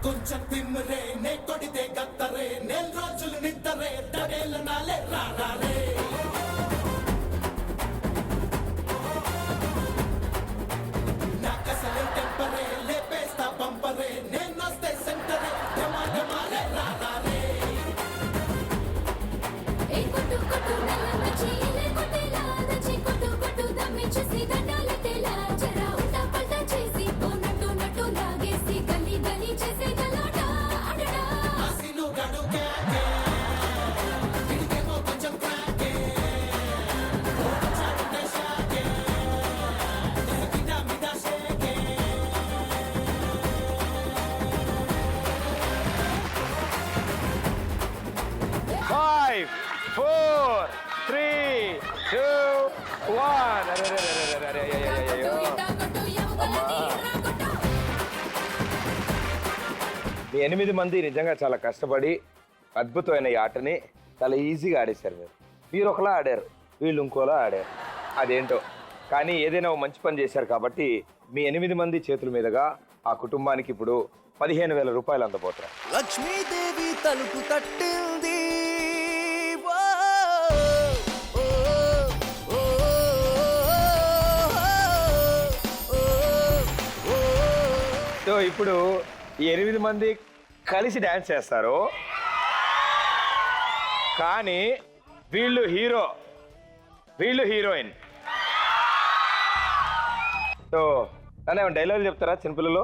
కొంచెం తిమ్మరే నే కొడితే గత్తరే నెల రోజులు నిద్దరే తడేళ్ళ నాలే రారే నాకసలే టెంపరే లేపేస్తా బంపరే నేనొస్తే సెంటరే ఢమాఢమాలే రారే ఏ కొట్టు కొట్టు నల్ల నచ్చి లే కొట్టేలా నచ్చి కొట్టు కొట్టు దమ్మి చేసి దండాల తేలా జరా ఉల్టా పల్టా చేసి ఓ నట్టు నట్టు లాగేసి గల్లీ గల్లీ చేసే గలాట అడడా ఆసిను గడు కేకే ఇడికేమో కొంచెం క్రాకే ఓడచాడు షాకే కిడా మిడా షేకే 5, 4, 3, 2, 1. కొట్టు యవగలని రాకొట్టు మీ 8 మంది నిజంగా చాలా కష్టపడి అద్భుతమైన ఈ ఆటని చాలా ఈజీగా ఆడేశారు. మీరు ఒకలా ఆడారు, వీళ్ళు ఇంకోలా ఆడారు. అదేంటో కానీ ఏదైనా ఓ మంచి పని చేశారు కాబట్టి మీ 8 మంది చేతుల మీదుగా ఆ కుటుంబానికి ఇప్పుడు 15,000 రూపాయలు అందబోతున్నారు. లక్ష్మీదేవి తలుపు తట్టింది. సో ఇప్పుడు ఈ 8 మంది కలిసి డ్యాన్స్ చేస్తారు. కానీ వీళ్ళు హీరో, వీళ్ళు హీరోయిన్. సో నన్ను డైలాగ్ చెప్తారా? చిన్నపిల్లలు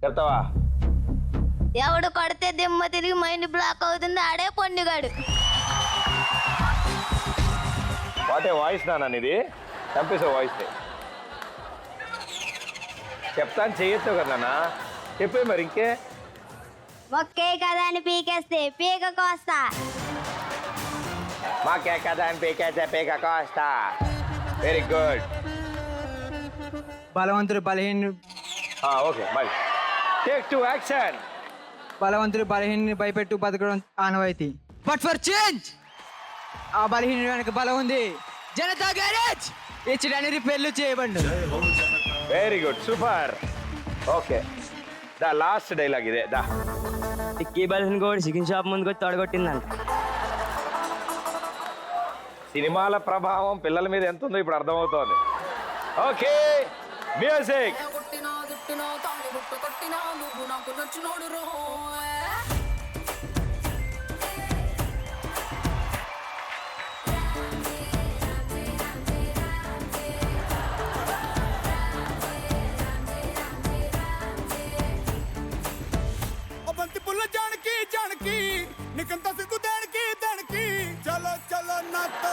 చెప్తావా? ఎవడు కొడితే దిమ్మ తిరిగి మైండ్ బ్లాక్ అవుతుంది ఆడే పొండిగాడు. వాటే వాయిస్ నాన్న ఇది, చంపేసావు వాయిస్. చెప్తాను చేయొచ్చు కదా నాన్న, చెప్పే మరి ఇంకే. మొక్కే కదా అని పీకేస్తే పీక కోస్తా. మాకే కదా అని పీకేస్తే పీక కోస్తా. Very good. బలవంతుడు బలహీన ఓకే మరి టేక్ 2 యాక్షన్. బలవంతుడు బలహీన భయపెట్టు బతకడం ఆనవాయితీ. బట్ ఫర్ చేంజ్ ఆ బలహీన వెనక బలం ఉంది. జనతా గ్యారేజ్ ఇచ్చడానికి రిపేర్లు చేయబడి. Very good, super. ఓకే దా లాస్ట్ డైలాగ్ ఇదే దా. టిక్కీ బల్సిన కూడా చికెన్ షాప్ ముందుకు వచ్చి తొడగొట్టిందంట. సినిమాల ప్రభావం పిల్లల మీద ఎంత ఉందో ఇప్పుడు అర్థమవుతోంది. Okay music. కొట్టినా గిట్టినా తాళి బుట్టు కొట్టినా నువ్వు నాకు నచ్చినోడు రో బంతి పుల్ల జానకి జానకి నీకంత సిగ్గు దానికి దానికి చలో చలో నాతో